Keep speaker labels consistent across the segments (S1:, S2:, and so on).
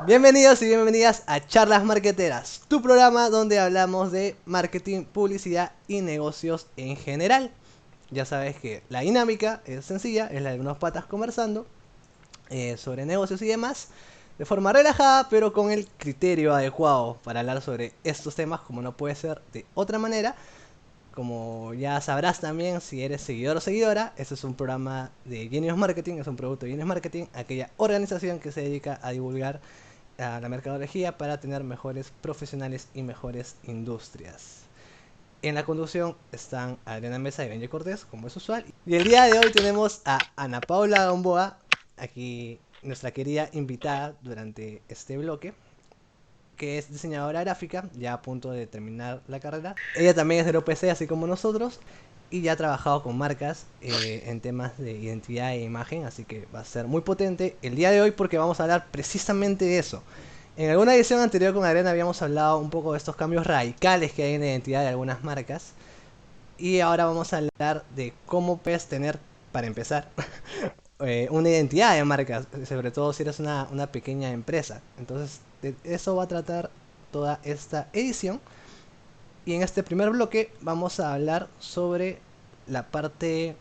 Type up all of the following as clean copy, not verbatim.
S1: Bienvenidos y bienvenidas a Charlas Marqueteras, tu programa donde hablamos de marketing, publicidad y negocios en general. Ya sabes que la dinámica es sencilla, es la de unos patas conversando sobre negocios y demás, de forma relajada, pero con el criterio adecuado para hablar sobre estos temas, como no puede ser de otra manera. Como ya sabrás también, si eres seguidor o seguidora, este es un programa de Genius Marketing, es un producto de Genius Marketing, aquella organización que se dedica a divulgar a la mercadología para tener mejores profesionales y mejores industrias. En la conducción están Adriana Mesa y Benji Cortés, como es usual. Y el día de hoy tenemos a Ana Paula Gamboa, aquí nuestra querida invitada durante este bloque, que es diseñadora gráfica, ya a punto de terminar la carrera. Ella también es de OPC, así como nosotros, y ya ha trabajado con marcas en temas de identidad e imagen, así que va a ser muy potente el día de hoy porque vamos a hablar precisamente de eso. En alguna edición anterior con Arena habíamos hablado un poco de estos cambios radicales que hay en la identidad de algunas marcas, y ahora vamos a hablar de cómo puedes tener, para empezar, una identidad de marca, sobre todo si eres una pequeña empresa. Entonces, de eso va a tratar toda esta edición. Y en este primer bloque vamos a hablar sobre la parte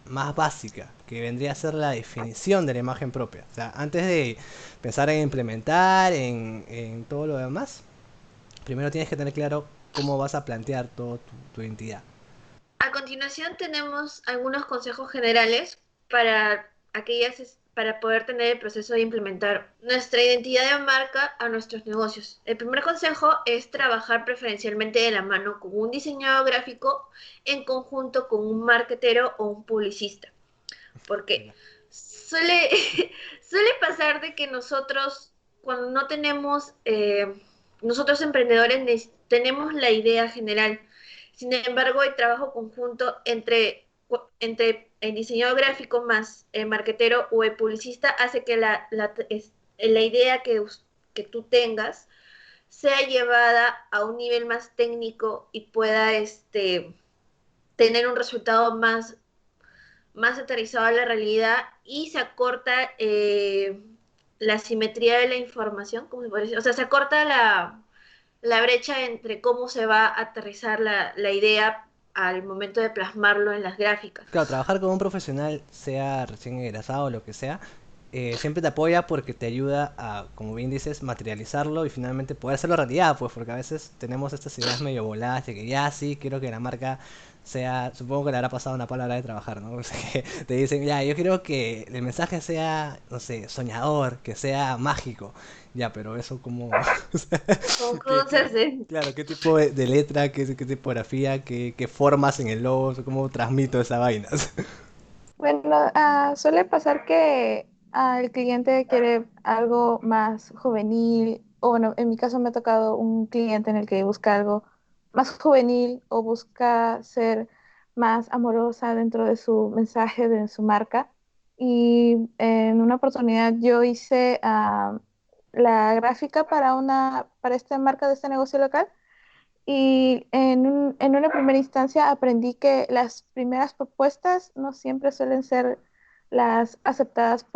S1: más básica, que vendría a ser la definición de la imagen propia. O sea, antes de pensar en implementar, en todo lo demás, primero tienes que tener claro cómo vas a plantear toda tu identidad.
S2: A continuación tenemos algunos consejos generales para poder tener el proceso de implementar nuestra identidad de marca a nuestros negocios. El primer consejo es trabajar preferencialmente de la mano con un diseñador gráfico en conjunto con un marketero o un publicista, porque suele, suele pasar de que nosotros, cuando no tenemos, nosotros emprendedores tenemos la idea general. Sin embargo, el trabajo conjunto entre el diseñador gráfico más el marketero o el publicista hace que la idea que tú tengas sea llevada a un nivel más técnico y pueda tener un resultado más aterrizado a la realidad y se acorta la simetría de la información, como se puede decir. O sea, se acorta la brecha entre cómo se va a aterrizar la idea al momento de plasmarlo en las gráficas.
S1: Claro, trabajar con un profesional, sea recién egresado o lo que sea, siempre te apoya porque te ayuda a, como bien dices, materializarlo y finalmente poder hacerlo realidad, pues porque a veces tenemos estas ideas medio voladas de que ya sí, quiero que la marca sea, supongo que le habrá pasado una palabra de trabajar, ¿no? O sea, que te dicen, ya, yo quiero que el mensaje sea, no sé, soñador, que sea mágico, ya, pero eso como...
S2: ¿Cómo se hace?
S1: Claro, qué tipo de letra, qué tipografía, qué formas en el logo, cómo transmito esa vaina.
S3: Bueno, suele pasar que el cliente quiere algo más juvenil, o bueno, en mi caso me ha tocado un cliente en el que busca algo más juvenil o busca ser más amorosa dentro de su mensaje, de su marca. Y en una oportunidad yo hice la gráfica para esta marca de este negocio local. Y en una primera instancia aprendí que las primeras propuestas no siempre suelen ser las aceptadas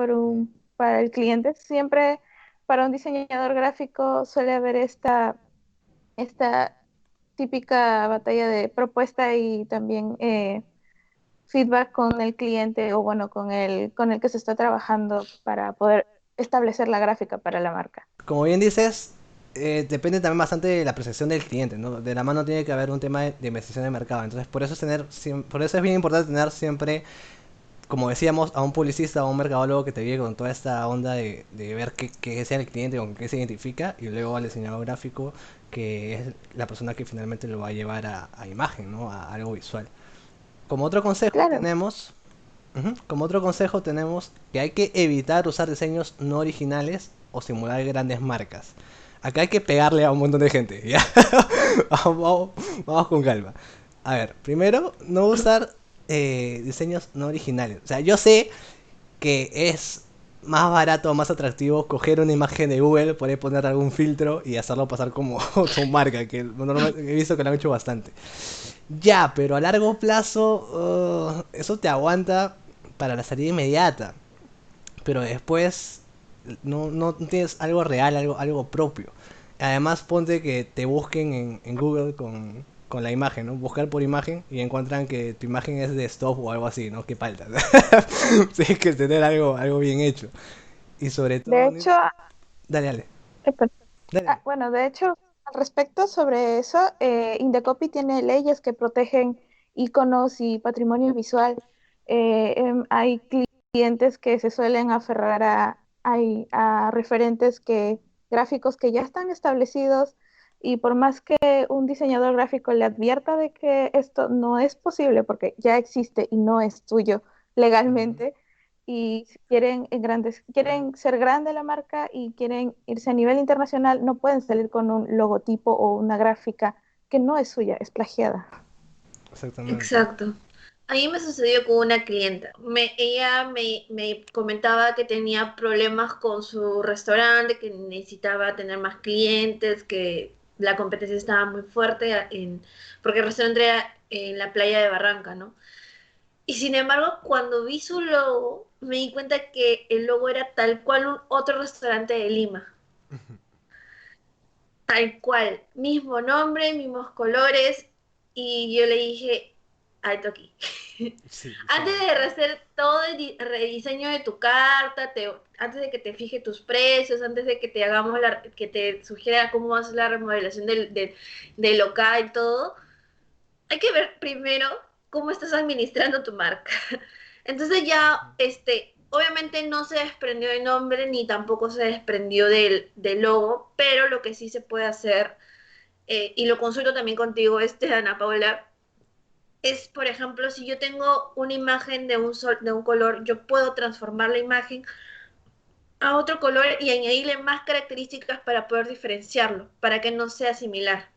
S3: para el cliente. Siempre para un diseñador gráfico suele haber esta típica batalla de propuesta y también feedback con el cliente o bueno, con el que se está trabajando para poder establecer la gráfica para la marca.
S1: Como bien dices, depende también bastante de la percepción del cliente, ¿no? De la mano tiene que haber un tema de investigación de mercado. Entonces, por eso es bien importante tener siempre, como decíamos, a un publicista o a un mercadólogo que te guíe con toda esta onda de ver qué sea el cliente, con qué se identifica, y luego al diseñador gráfico, que es la persona que finalmente lo va a llevar a imagen, ¿no? A algo visual. Como otro consejo
S3: Claro,
S1: tenemos, como otro consejo tenemos que hay que evitar usar diseños no originales o simular grandes marcas. Acá hay que pegarle a un montón de gente, ¿ya? Vamos con calma. A ver, primero, no usar diseños no originales. O sea, yo sé que es más barato, más atractivo coger una imagen de Google, por ahí poner algún filtro y hacerlo pasar como tu marca, que he visto que lo han hecho bastante. Ya, pero a largo plazo, eso te aguanta para la salida inmediata. Pero después, no tienes algo real, algo propio. Además, ponte que te busquen en Google con la imagen, ¿no? Buscar por imagen y encuentran que tu imagen es de stock o algo así, ¿no? ¿Qué falta? Tienes que tener algo bien hecho. Y sobre
S3: De
S1: todo,
S3: hecho,
S1: dale, dale,
S3: perdón.
S1: dale, dale.
S3: Bueno, de hecho, al respecto sobre eso, Indecopy tiene leyes que protegen iconos y patrimonio visual. Hay clientes que se suelen aferrar a referentes gráficos que ya están establecidos y por más que un diseñador gráfico le advierta de que esto no es posible porque ya existe y no es tuyo
S1: Ujú.
S3: legalmente, y si quieren ser grande la marca y quieren irse a nivel internacional, no pueden salir con un logotipo o una gráfica que no es suya, es plagiada.
S1: Exactamente.
S2: Exacto. A mí me sucedió con una clienta. Ella me comentaba que tenía problemas con su restaurante, que necesitaba tener más clientes, que la competencia estaba muy fuerte porque el restaurante era en la playa de Barranca, ¿no? Y sin embargo, cuando vi su logo, me di cuenta que el logo era tal cual un otro restaurante de Lima. Tal cual, mismo nombre, mismos colores, y yo le dije, alto aquí.
S1: Sí,
S2: Antes
S1: sí.
S2: de hacer todo el rediseño de tu carta, antes de que te fije tus precios, antes de que te hagamos que te sugiera cómo hacer la remodelación del local y todo, hay que ver primero cómo estás administrando tu marca. Entonces ya, obviamente no se desprendió del nombre ni tampoco se desprendió del logo, pero lo que sí se puede hacer, y lo consulto también contigo, Ana Paula, es, por ejemplo, si yo tengo una imagen de un color, yo puedo transformar la imagen a otro color y añadirle más características para poder diferenciarlo, para que no sea similar.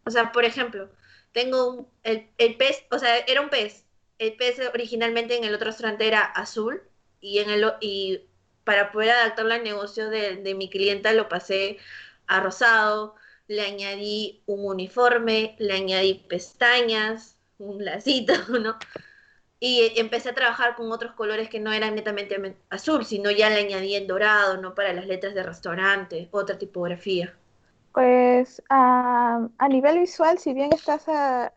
S2: O sea, por ejemplo, tengo el pez, o sea, era un pez. El pez originalmente en el otro restaurante era azul y para poder adaptarlo al negocio de mi clienta lo pasé a rosado, le añadí un uniforme, le añadí pestañas, un lacito, ¿no? Y empecé a trabajar con otros colores que no eran netamente azul, sino ya le añadí el dorado, ¿no? Para las letras de restaurante, otra tipografía.
S3: Pues a nivel visual, si bien estás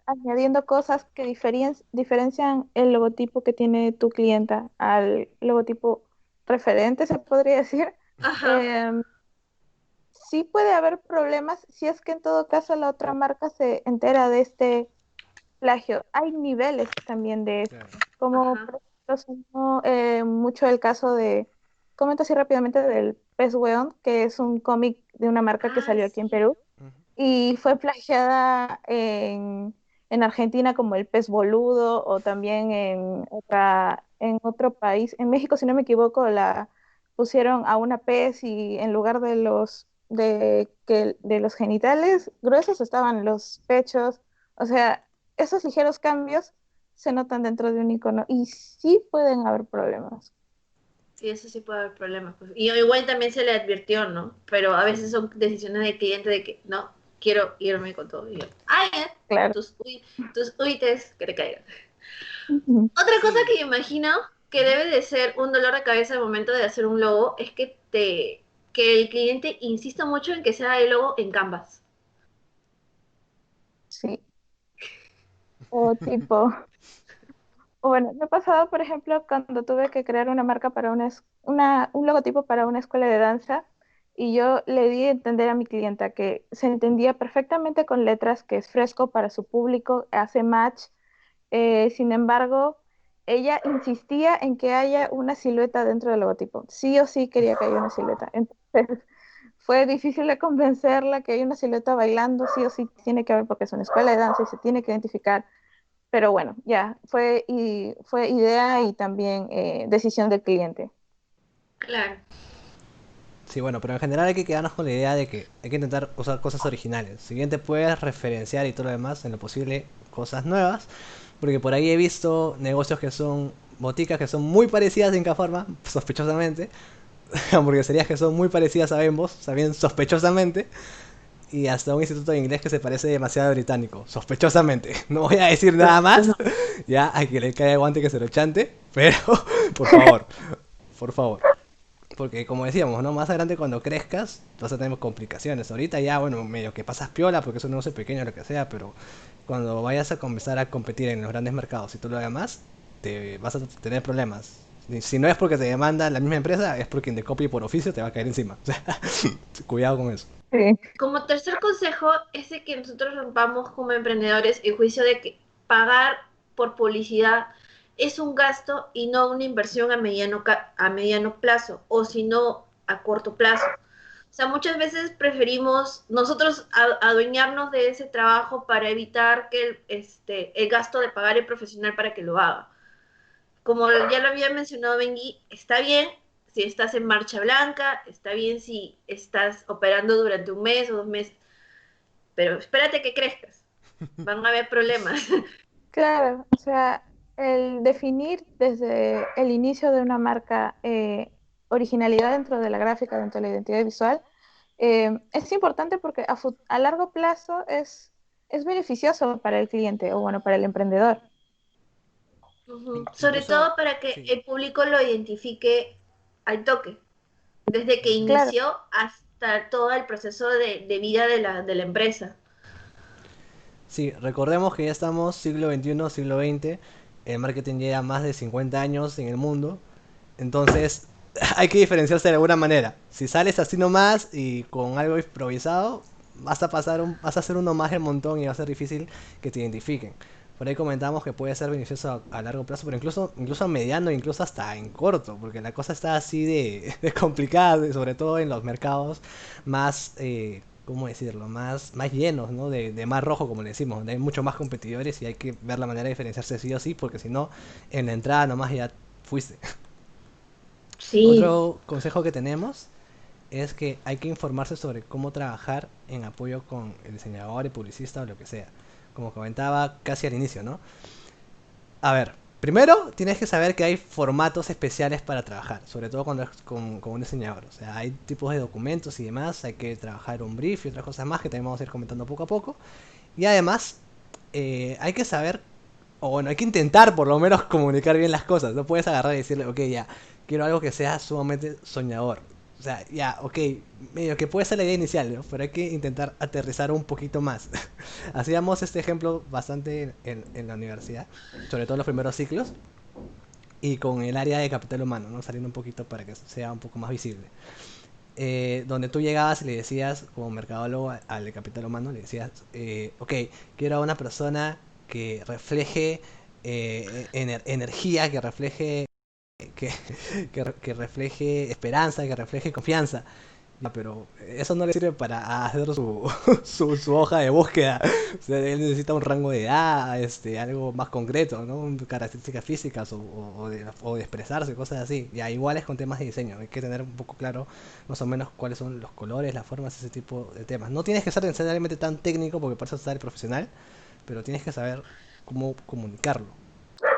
S3: añadiendo cosas que diferencian el logotipo que tiene tu clienta al logotipo referente, se podría decir,
S2: Ajá,
S3: em, sí puede haber problemas si es que en todo caso la otra marca se entera de este plagio. Hay niveles también de esto,
S1: Claro.
S3: como
S2: ajá.
S3: por ejemplo, sonó, mucho el caso comento así rápidamente del Pez Weón, que es un cómic de una marca que
S2: Ay,
S3: salió aquí en
S2: sí.
S3: Perú
S1: Ujú.
S3: y fue plagiada en Argentina como el pez boludo o también en otro país, en México si no me equivoco, la pusieron a una pez y en lugar de los genitales gruesos estaban los pechos, o sea, esos ligeros cambios se notan dentro de un icono y sí pueden haber problemas.
S2: Sí, eso sí puede haber problemas, pues. Y igual también se le advirtió, ¿no? Pero a veces son decisiones del cliente de que no, quiero irme con todo. Y yo, ay,
S3: Claro.
S2: tus uites que te caigan.
S3: Ujú.
S2: Otra cosa que
S1: Sí.
S2: yo imagino que
S1: Ujú.
S2: debe de ser un dolor de cabeza al momento de hacer un logo es que el cliente insista mucho en que sea el logo en Canvas.
S3: Sí, o tipo, o bueno, me ha pasado, por ejemplo, cuando tuve que crear una marca para un logotipo para una escuela de danza y yo le di a entender a mi clienta que se entendía perfectamente con letras, que es fresco para su público, hace match. Sin embargo, ella insistía en que haya una silueta dentro del logotipo. Sí o sí quería que haya una silueta. Entonces, fue difícil de convencerla que hay una silueta bailando, sí o sí tiene que haber porque es una escuela de danza y se tiene que identificar. Pero bueno, ya, fue idea y también decisión del cliente.
S2: Claro.
S1: Sí, bueno, pero en general hay que quedarnos con la idea de que hay que intentar usar cosas originales. Si bien te puedes referenciar y todo lo demás, en lo posible, cosas nuevas. Porque por ahí he visto negocios que son boticas que son muy parecidas en cada forma, sospechosamente. Hamburgueserías que son muy parecidas a Bembos, también sospechosamente. Y hasta un instituto de inglés que se parece demasiado británico, sospechosamente. No voy a decir nada más, ya a que le caiga guante que se lo chante, pero por favor, por favor. Porque como decíamos, ¿no? Más adelante cuando crezcas vas a tener complicaciones. Ahorita ya, bueno, medio que pasas piola porque es un negocio pequeño o lo que sea, pero cuando vayas a comenzar a competir en los grandes mercados y tú lo hagas más, te vas a tener problemas. Si no es porque te demanda la misma empresa, es porque quien te copie por oficio te va a caer encima. O sea, cuidado con eso.
S3: Sí,
S2: Como tercer consejo es de que nosotros rompamos como emprendedores el juicio de que pagar por publicidad es un gasto y no una inversión a mediano plazo, o si no a corto plazo. O sea, muchas veces preferimos nosotros adueñarnos de ese trabajo para evitar que el gasto de pagar el profesional para que lo haga. Como ya lo había mencionado Benji, está bien si estás en marcha blanca, está bien si estás operando durante un mes o 2 meses, pero espérate que crezcas, van a haber problemas.
S3: claro, o sea, el definir desde el inicio de una marca originalidad dentro de la gráfica, dentro de la identidad visual, es importante porque a largo plazo es beneficioso para el cliente o bueno, para el emprendedor.
S2: Ujú. Sobre
S1: Incluso,
S2: todo para que
S1: sí.
S2: el público lo identifique al toque, desde que
S1: Ujú.
S3: Claro,
S2: inició hasta todo el proceso de vida de la empresa.
S1: Sí, recordemos que ya estamos siglo XXI, siglo XX, el marketing lleva más de 50 años en el mundo, entonces hay que diferenciarse de alguna manera. Si sales así nomás y con algo improvisado, vas a ser uno más del montón y va a ser difícil que te identifiquen. Por ahí comentamos que puede ser beneficioso a largo plazo, pero incluso a mediano, incluso hasta en corto, porque la cosa está así de complicada, sobre todo en los mercados más, ¿cómo decirlo? Más llenos, ¿no? De más rojo, como le decimos, donde hay mucho más competidores y hay que ver la manera de diferenciarse sí o sí, porque si no, en la entrada nomás ya fuiste.
S2: Sí,
S1: Otro consejo que tenemos es que hay que informarse sobre cómo trabajar en apoyo con el diseñador, el publicista o lo que sea. Como comentaba casi al inicio, ¿no? A ver, primero tienes que saber que hay formatos especiales para trabajar, sobre todo cuando es con un diseñador. O sea, hay tipos de documentos y demás, hay que trabajar un brief y otras cosas más que también vamos a ir comentando poco a poco. Y además, hay que saber, o bueno, hay que intentar por lo menos comunicar bien las cosas. No puedes agarrar y decirle, ok, ya, quiero algo que sea sumamente soñador. O sea, ya, ok, medio que puede ser la idea inicial, ¿no? Pero hay que intentar aterrizar un poquito más. Hacíamos este ejemplo bastante en la universidad, sobre todo en los primeros ciclos, y con el área de capital humano, ¿no? Saliendo un poquito para que sea un poco más visible. Donde tú llegabas y le decías, como mercadólogo al de capital humano, le decías, ok, quiero a una persona que refleje energía, que refleje que, que refleje esperanza, que refleje confianza. Ya, pero eso no le sirve para hacer su hoja de búsqueda. O sea, él necesita un rango de edad, algo más concreto, ¿no? Características físicas o de expresarse, cosas así. Ya, igual es con temas de diseño. Hay que tener un poco claro más o menos cuáles son los colores, las formas, ese tipo de temas. No tienes que ser necesariamente tan técnico porque para eso está el profesional, pero tienes que saber cómo comunicarlo.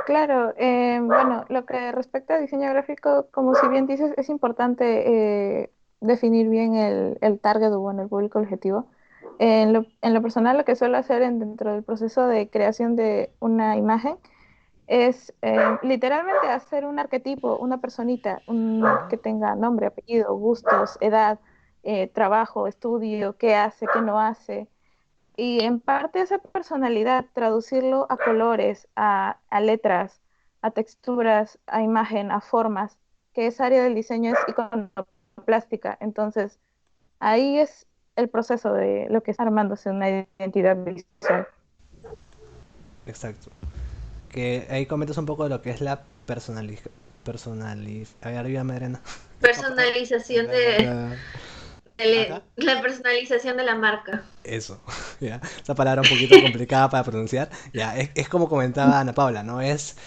S3: claro. Bueno, lo que respecta a diseño gráfico, como si bien dices, es importante definir bien el target o bueno, el público objetivo. En lo personal, lo que suelo hacer dentro del proceso de creación de una imagen es literalmente hacer un arquetipo, una personita,
S1: Ujú.
S3: que tenga nombre, apellido, gustos, edad, trabajo, estudio, qué hace, qué no hace. Y en parte esa personalidad, traducirlo a colores, a letras, a texturas, a imagen, a formas, que esa área del diseño es iconoplástica. Entonces, ahí es el proceso de lo que es armándose una identidad visual.
S1: Exacto. Que ahí comentas un poco de lo que es la a ver, ayúdame, Adriana.
S2: personalización
S1: Ajá.
S2: la personalización de la marca.
S1: Eso, ya. Esa palabra un poquito complicada para pronunciar. Ya, es como comentaba Ana Paula, ¿no? Es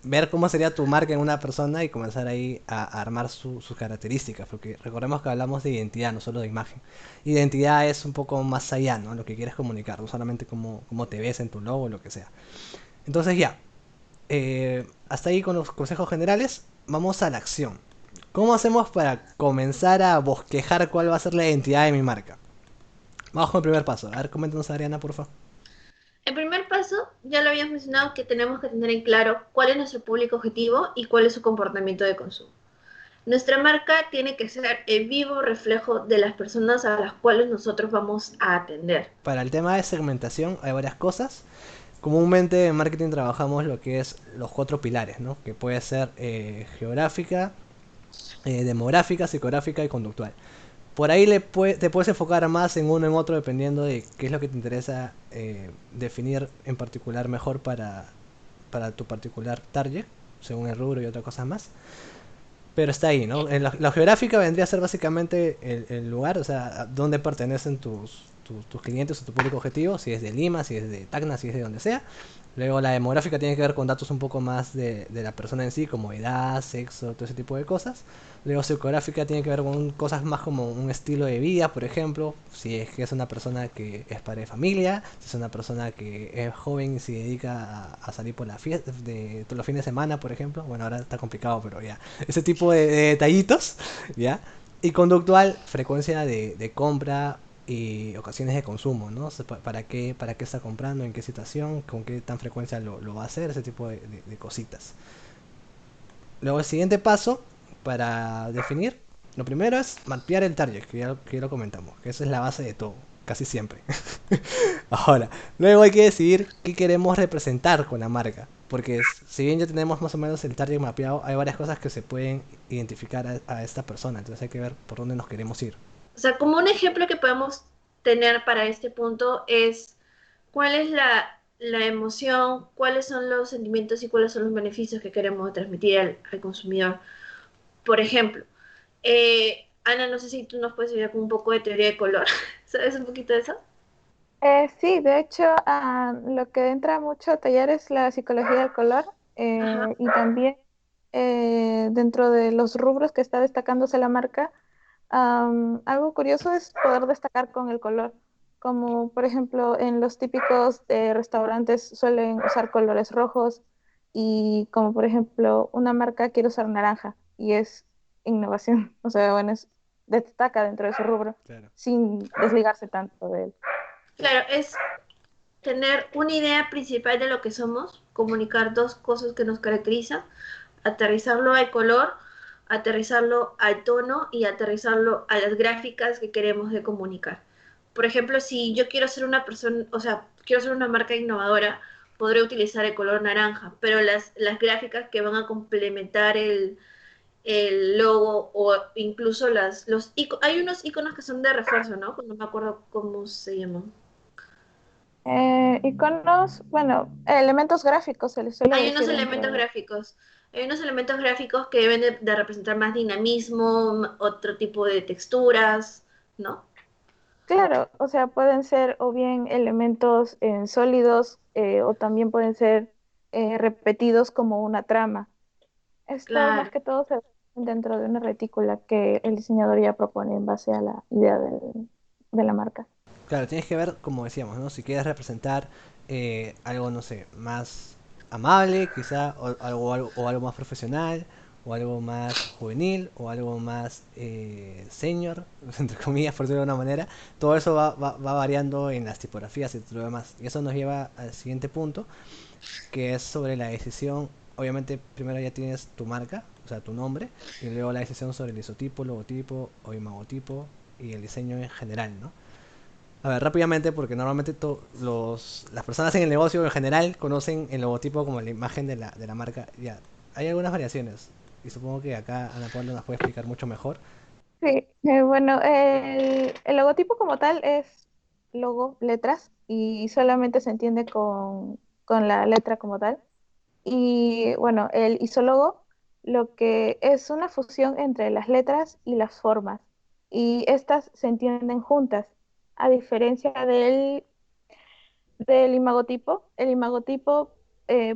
S1: ver cómo sería tu marca en una persona y comenzar ahí a armar sus características, porque recordemos que hablamos de identidad, no solo de imagen. Identidad es un poco más allá, ¿no? Lo que quieres comunicar, no solamente cómo te ves en tu logo o lo que sea. Entonces ya, hasta ahí con los consejos generales, vamos a la acción. ¿Cómo hacemos para comenzar a bosquejar cuál va a ser la identidad de mi marca? Vamos con el primer paso. A ver, coméntanos, Adriana, por favor.
S2: El primer paso, ya lo habías mencionado, que tenemos que tener en claro cuál es nuestro público objetivo y cuál es su comportamiento de consumo. Nuestra marca tiene que ser el vivo reflejo de las personas a las cuales nosotros vamos a atender.
S1: Para el tema de segmentación hay varias cosas. Comúnmente en marketing trabajamos lo que es los 4 pilares, ¿no? Que puede ser geográfica, demográfica, psicográfica y conductual. Por ahí te puedes enfocar más en uno en otro dependiendo de qué es lo que te interesa definir en particular mejor para tu particular target, según el rubro y otras cosas más. Pero está ahí, ¿no? En la geográfica vendría a ser básicamente el lugar, o sea, a dónde pertenecen tus clientes o tu público objetivo, si es de Lima, si es de Tacna, si es de donde sea. Luego la demográfica tiene que ver con datos un poco más de la persona en sí, como edad, sexo, todo ese tipo de cosas. Luego psicográfica tiene que ver con cosas más como un estilo de vida, por ejemplo, si es que es una persona que es padre de familia, si es una persona que es joven y se dedica a salir por la fiesta, de todos los fines de semana, por ejemplo. Bueno, ahora está complicado, pero ya. Ese tipo de detallitos, ¿ya? Y conductual, frecuencia de compra y ocasiones de consumo, ¿no? O sea, para qué está comprando, en qué situación, con qué tan frecuencia lo va a hacer, ese tipo de cositas. Luego el siguiente paso para definir, lo primero es mapear el target, que ya lo comentamos, que esa es la base de todo, casi siempre. Ahora, luego hay que decidir qué queremos representar con la marca, porque si bien ya tenemos más o menos el target mapeado, hay varias cosas que se pueden identificar a esta persona, entonces hay que ver por dónde nos queremos ir.
S2: O sea, como un ejemplo que podemos tener para este punto es cuál es la emoción, cuáles son los sentimientos y cuáles son los beneficios que queremos transmitir al consumidor. Por ejemplo, Ana, no sé si tú nos puedes ayudar con un poco de teoría de color. ¿Sabes un poquito de eso?
S3: Sí, de hecho, lo que entra mucho a taller es la psicología del color
S2: Ajá.
S3: y también dentro de los rubros que está destacándose la marca, algo curioso es poder destacar con el color, como por ejemplo en los típicos restaurantes suelen usar colores rojos y como por ejemplo una marca quiere usar naranja y es innovación, o sea, bueno, destaca dentro de su rubro
S1: Claro.
S3: sin desligarse tanto de él.
S2: Claro, es tener una idea principal de lo que somos, comunicar dos cosas que nos caracterizan, aterrizarlo al color, aterrizarlo al tono y aterrizarlo a las gráficas que queremos de comunicar. Por ejemplo, si yo quiero ser una persona, o sea, quiero ser una marca innovadora, podré utilizar el color naranja, pero las gráficas que van a complementar el logo o incluso hay unos iconos que son de refuerzo, ¿no? No me acuerdo cómo se llaman.
S3: Iconos, bueno, elementos gráficos se les suele
S2: Hay unos
S3: decir dentro
S2: elementos
S3: de...
S2: gráficos. Hay unos elementos gráficos que deben de representar más dinamismo, otro tipo de texturas, ¿no?
S3: Claro, o sea, pueden ser o bien elementos sólidos o también pueden ser repetidos como una trama. Esto más
S2: Claro.
S3: que todo se ve dentro de una retícula que el diseñador ya propone en base a la idea de la marca.
S1: Claro, tienes que ver, como decíamos, ¿no? Si quieres representar algo, no sé, más amable, quizá, o algo más profesional, o algo más juvenil, o algo más senior, entre comillas, por decirlo de alguna manera. Todo eso va variando en las tipografías y todo lo demás. Y eso nos lleva al siguiente punto, que es sobre la decisión. Obviamente, primero ya tienes tu marca, o sea, tu nombre, y luego la decisión sobre el isotipo, logotipo o imagotipo y el diseño en general, ¿no? A ver, rápidamente, porque normalmente las personas en el negocio en general conocen el logotipo como la imagen de la marca. Ya, hay algunas variaciones. Y supongo que acá Ana Paula nos puede explicar mucho mejor.
S3: Sí, bueno, el logotipo como tal es logo, letras, y solamente se entiende con la letra como tal. Y bueno, el isólogo lo que es una fusión entre las letras y las formas. Y estas se entienden juntas. A diferencia del imagotipo, el imagotipo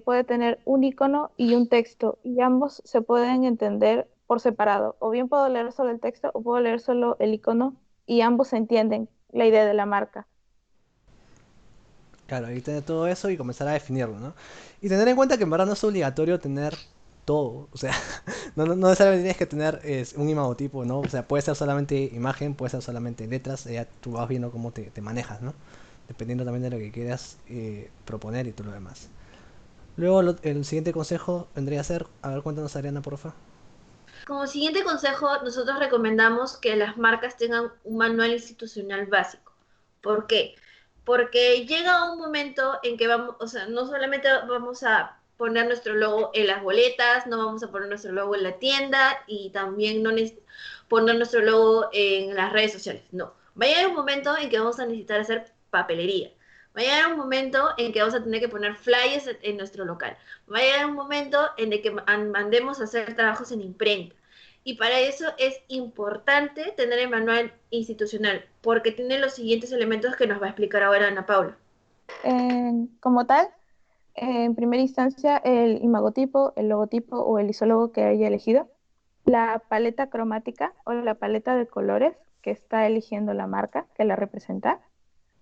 S3: puede tener un icono y un texto, y ambos se pueden entender por separado. O bien puedo leer solo el texto o puedo leer solo el icono, y ambos se entienden la idea de la marca.
S1: Claro, ahí tener todo eso y comenzar a definirlo, ¿no? Y tener en cuenta que en verdad no es obligatorio tener todo. O sea, no necesariamente tienes que tener un imagotipo, ¿no? O sea, puede ser solamente imagen, puede ser solamente letras. Ya tú vas viendo cómo te manejas, ¿no? Dependiendo también de lo que quieras proponer y todo lo demás. Luego el siguiente consejo vendría a ser, a ver, cuéntanos Ariana, porfa.
S2: Como siguiente consejo, nosotros recomendamos que las marcas tengan un manual institucional básico. ¿Por qué? Porque llega un momento en que vamos, o sea, no solamente vamos a poner nuestro logo en las boletas, no vamos a poner nuestro logo en la tienda y también no poner nuestro logo en las redes sociales. No. Va a llegar un momento en que vamos a necesitar hacer papelería. Va a llegar un momento en que vamos a tener que poner flyers en nuestro local. Va a llegar un momento en el que mandemos a hacer trabajos en imprenta. Y para eso es importante tener el manual institucional, porque tiene los siguientes elementos que nos va a explicar ahora Ana Paula.
S3: Como tal, en primera instancia, el imagotipo, el logotipo o el isólogo que haya elegido, la paleta cromática o la paleta de colores que está eligiendo la marca que la representa,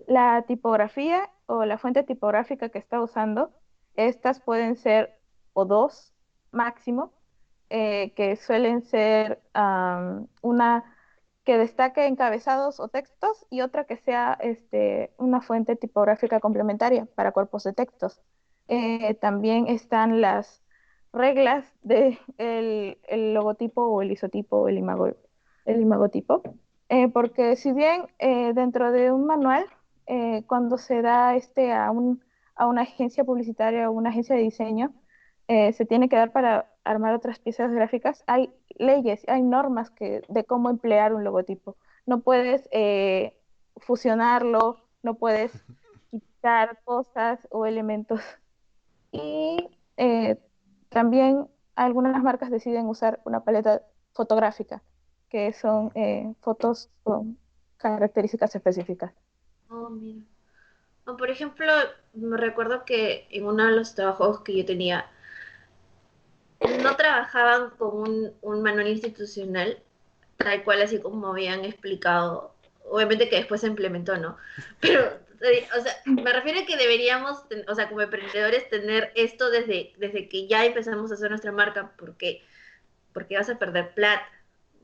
S3: la tipografía o la fuente tipográfica que está usando. Estas pueden ser o dos máximo, que suelen ser una que destaque encabezados o textos y otra que sea una fuente tipográfica complementaria para cuerpos de textos. También están las reglas del el logotipo o el isotipo o el imagotipo, porque si bien dentro de un manual, cuando se da a una agencia publicitaria o una agencia de diseño, se tiene que dar para armar otras piezas gráficas. Hay leyes, hay normas de cómo emplear un logotipo. No puedes fusionarlo, no puedes quitar cosas o elementos. Y también algunas marcas deciden usar una paleta fotográfica, que son fotos con características específicas.
S2: Oh, mira. O, por ejemplo, me recuerdo que en uno de los trabajos que yo tenía, no trabajaban con un manual institucional, tal cual así como habían explicado. Obviamente que después se implementó, ¿no? Pero, o sea, me refiero a que deberíamos, o sea, como emprendedores, tener esto desde que ya empezamos a hacer nuestra marca, porque vas a perder plata.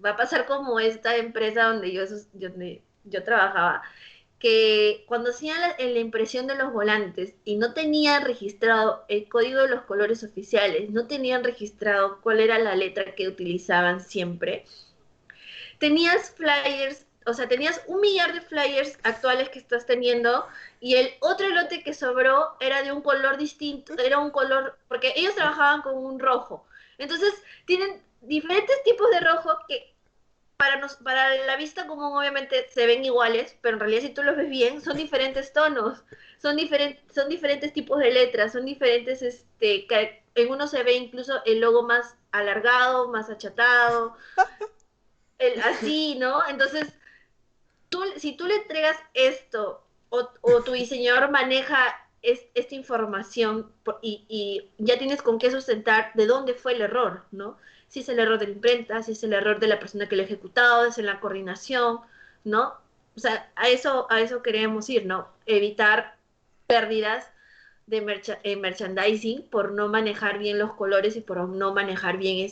S2: Va a pasar como esta empresa donde yo trabajaba, que cuando hacían la impresión de los volantes y no tenían registrado el código de los colores oficiales, no tenían registrado cuál era la letra que utilizaban siempre, tenías flyers, o sea, tenías 1 millar de flyers actuales que estás teniendo y el otro lote que sobró era de un color distinto, era un color, porque ellos trabajaban con un rojo. Entonces, tienen diferentes tipos de rojo que para la vista común obviamente se ven iguales, pero en realidad si tú los ves bien, son diferentes tonos, son diferentes tipos de letras, son diferentes, que en uno se ve incluso el logo más alargado, más achatado, así, ¿no? Entonces, si tú le entregas esto o tu diseñador maneja esta información y ya tienes con qué sustentar de dónde fue el error, ¿no? Si es el error de la imprenta, si es el error de la persona que lo ha ejecutado, es en la coordinación, ¿no? O sea, a eso queremos ir, ¿no? Evitar pérdidas de merchandising por no manejar bien los colores y por no manejar bien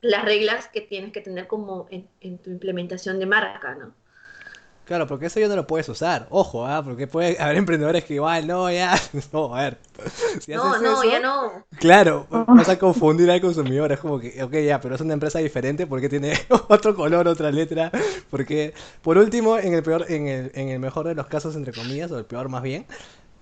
S2: las reglas que tienes que tener como en tu implementación de marca, ¿no?
S1: Claro, porque eso ya no lo puedes usar. Ojo, ¿ah? Porque puede haber emprendedores que igual, no, ya. No, a ver. Si haces
S2: No, no, ya
S1: eso,
S2: no.
S1: claro, vas a confundir al consumidor. Es como que, ok, ya, pero es una empresa diferente porque tiene otro color, otra letra. Porque, por último, en el mejor de los casos, entre comillas, o el peor más bien,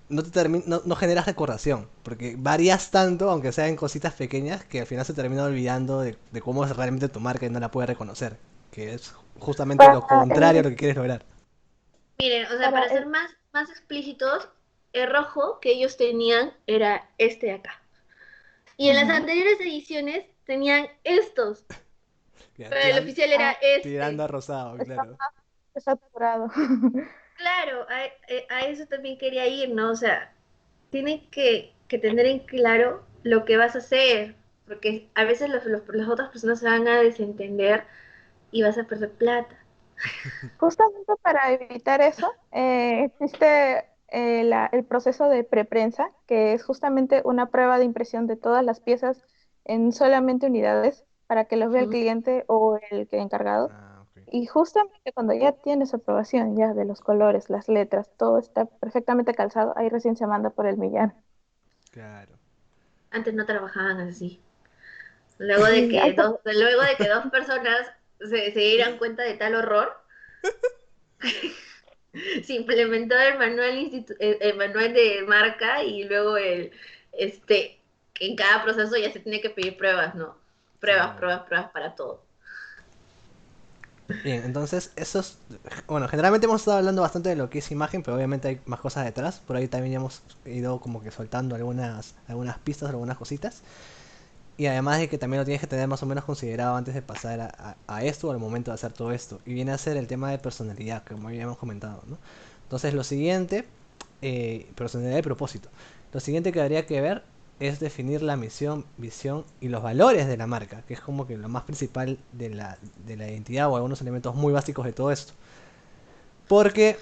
S1: no generas recordación. Porque varías tanto, aunque sea en cositas pequeñas, que al final se termina olvidando de cómo es realmente tu marca y no la puedes reconocer. Que es justamente lo
S3: Para
S1: contrario a
S3: el,
S1: lo que quieres lograr.
S2: Miren, o sea,
S3: para
S2: para ser
S3: el,
S2: más explícitos, el rojo que ellos tenían era este de acá. Y en las
S3: Ujú.
S2: anteriores ediciones tenían estos,
S1: Ya,
S2: pero el oficial era
S1: tirando a
S2: este.
S1: rosado,
S3: Está
S1: claro.
S3: más desaturado.
S2: Claro, a eso también quería ir, ¿no? O sea, tienes que tener en claro lo que vas a hacer, porque a veces las otras personas se van a desentender y vas a perder plata.
S3: Justamente para evitar eso, existe el proceso de preprensa, que es justamente una prueba de impresión de todas las piezas en solamente unidades para que los vea el
S2: Ujú.
S3: cliente o el que encargado.
S1: Ah, ok.
S3: Y justamente cuando ya tienes aprobación ya de los colores, las letras, todo está perfectamente calzado, ahí recién se manda por el millar.
S1: Claro.
S2: Antes no trabajaban así.
S3: Sí, hay que
S2: Luego de que dos personas se dieran cuenta de tal horror, se implementó el manual, el manual de marca y luego este, que en cada proceso ya se tiene que pedir pruebas, ¿no?
S1: Sí,
S2: Pruebas,
S1: es verdad.
S2: pruebas, pruebas para todo.
S1: Bien, entonces eso es... Bueno, generalmente hemos estado hablando bastante de lo que es imagen, pero obviamente hay más cosas detrás. Por ahí también ya hemos ido como que soltando algunas pistas, algunas cositas. Y además de que también lo tienes que tener más o menos considerado antes de pasar a esto o al momento de hacer todo esto. Y viene a ser el tema de personalidad, como ya hemos comentado, ¿no? Entonces lo siguiente, personalidad y propósito. Lo siguiente que habría que ver es definir la misión, visión y los valores de la marca, que es como que lo más principal de la identidad o algunos elementos muy básicos de todo esto. Porque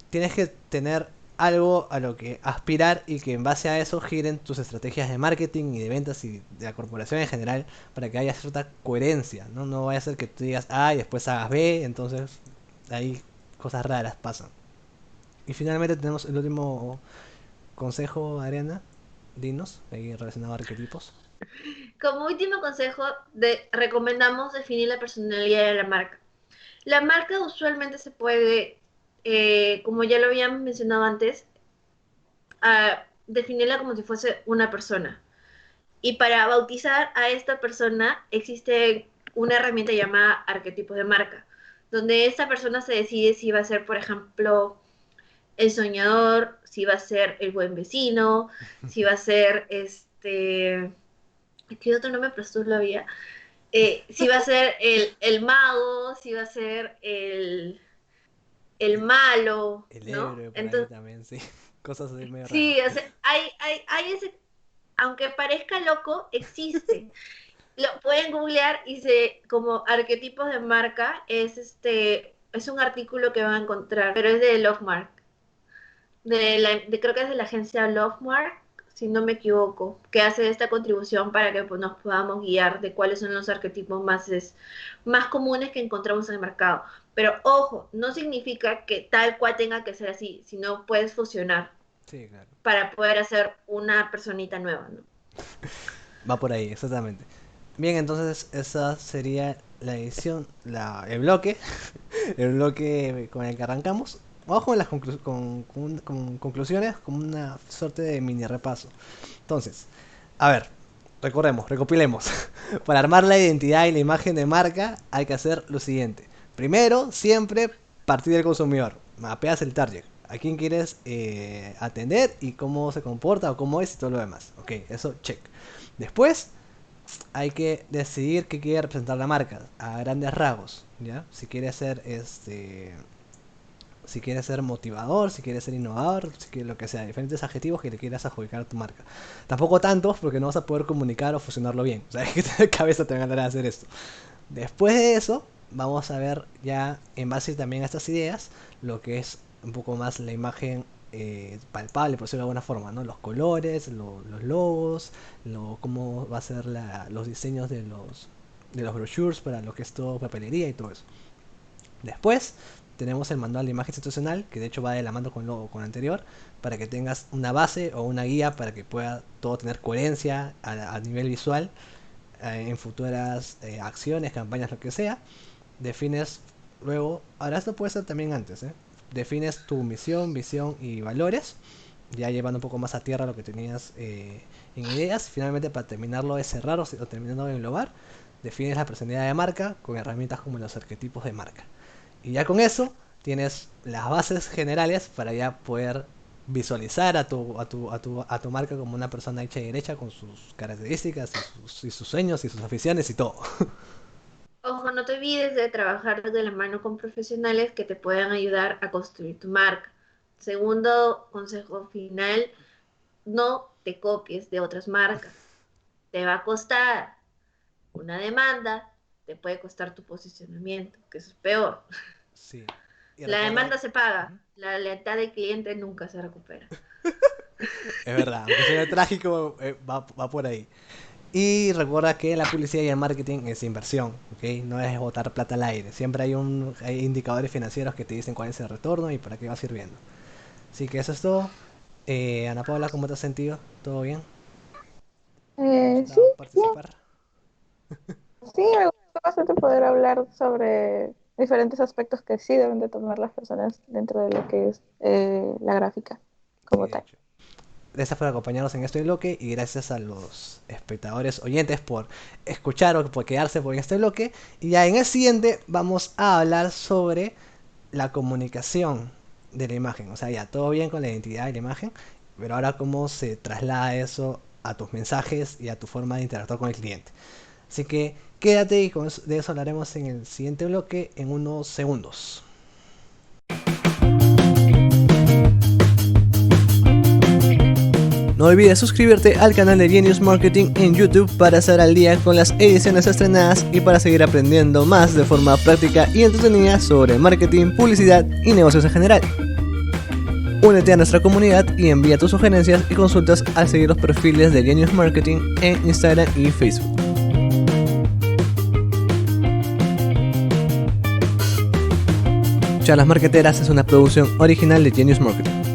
S1: tienes que tener algo a lo que aspirar y que en base a eso giren tus estrategias de marketing y de ventas y de la corporación en general para que haya cierta coherencia, ¿no? No vaya a ser que tú digas A y después hagas B, entonces ahí cosas raras pasan. Y finalmente tenemos el último consejo, Ariana, dinos, ahí relacionado a arquetipos.
S2: Como último consejo, recomendamos definir la personalidad de la marca. La marca usualmente se puede, como ya lo habíamos mencionado antes, definirla como si fuese una persona. Y para bautizar a esta persona existe una herramienta llamada arquetipos de marca, donde esta persona se decide si va a ser, por ejemplo, el soñador, si va a ser el buen vecino, si va a ser ¿qué otro nombre prestó la vida? Si va a ser el mago, si va a ser el malo,
S1: El
S2: ¿no?
S1: héroe por ahí
S2: Entonces,
S1: también, sí. Cosas así medio raras.
S2: sí, o sea, hay ese, aunque parezca loco, existe. Lo pueden googlear y como arquetipos de marca, es un artículo que van a encontrar, pero es de Lovemark, creo que es de la agencia Lovemark, si no me equivoco, que hace esta contribución para que pues, nos podamos guiar de cuáles son los arquetipos más comunes que encontramos en el mercado. Pero ojo, no significa que tal cual tenga que ser así, sino puedes fusionar
S1: Sí, claro.
S2: para poder hacer una personita nueva, ¿no?
S1: Va por ahí, exactamente. Bien, entonces esa sería la edición, el bloque con el que arrancamos. Vamos con las con conclusiones, como una suerte de mini repaso. Entonces, a ver, recopilemos. Para armar la identidad y la imagen de marca hay que hacer lo siguiente. Primero, siempre partir del consumidor. Mapeas el target. A quién quieres atender y cómo se comporta o cómo es y todo lo demás. Ok, eso check. Después, hay que decidir qué quiere representar la marca a grandes rasgos, ¿ya? Si quiere ser motivador, si quiere ser innovador, si quiere lo que sea, diferentes adjetivos que le quieras adjudicar a tu marca. Tampoco tantos porque no vas a poder comunicar o fusionarlo bien. O sea, es que de cabeza te van a dar a hacer esto. Después de eso, vamos a ver ya en base también a estas ideas lo que es un poco más la imagen palpable, por decirlo de alguna forma, ¿no? Los colores, los logos, cómo va a ser los diseños de los brochures para lo que es todo papelería y todo eso. Después tenemos el manual de imagen institucional, que de hecho va de la mano con lo anterior, para que tengas una base o una guía para que pueda todo tener coherencia a nivel visual en futuras acciones, campañas, lo que sea. Defines luego, ahora esto puede ser también antes, defines tu misión, visión y valores, ya llevando un poco más a tierra lo que tenías en ideas. Finalmente, para terminarlo de cerrar o terminarlo de englobar, defines la personalidad de marca con herramientas como los arquetipos de marca. Y ya con eso tienes las bases generales para ya poder visualizar a tu marca como una persona hecha y derecha con sus características y sus sueños y sus aficiones y todo.
S2: Ojo, no te olvides de trabajar de la mano con profesionales que te puedan ayudar a construir tu marca. Segundo consejo final, no te copies de otras marcas. Te va a costar una demanda, te puede costar tu posicionamiento, que eso es peor.
S1: Sí. Y
S2: La
S1: recuerda,
S2: demanda se paga, la lealtad del cliente nunca se recupera.
S1: es verdad, aunque suene trágico, va por ahí. Y recuerda que la publicidad y el marketing es inversión, ¿ok? No es botar plata al aire. Siempre hay indicadores financieros que te dicen cuál es el retorno y para qué va sirviendo. Así que eso es todo. Ana Paula, ¿cómo te has sentido? ¿Todo bien?
S3: Sí,
S1: gustado participar?
S3: sí, me gusta bastante poder hablar sobre diferentes aspectos que sí deben de tomar las personas dentro de lo que es la gráfica
S1: Sí,
S3: como
S1: de
S3: tal.
S1: hecho. Gracias por acompañarnos en este bloque y gracias a los espectadores oyentes por escuchar o por quedarse por este bloque. Y ya en el siguiente vamos a hablar sobre la comunicación de la imagen. O sea, ya todo bien con la identidad de la imagen, pero ahora cómo se traslada eso a tus mensajes y a tu forma de interactuar con el cliente. Así que quédate y de eso hablaremos en el siguiente bloque en unos segundos. No olvides suscribirte al canal de Genius Marketing en YouTube para estar al día con las ediciones estrenadas y para seguir aprendiendo más de forma práctica y entretenida sobre marketing, publicidad y negocios en general. Únete a nuestra comunidad y envía tus sugerencias y consultas al seguir los perfiles de Genius Marketing en Instagram y Facebook. Charlas Marketeras es una producción original de Genius Marketing.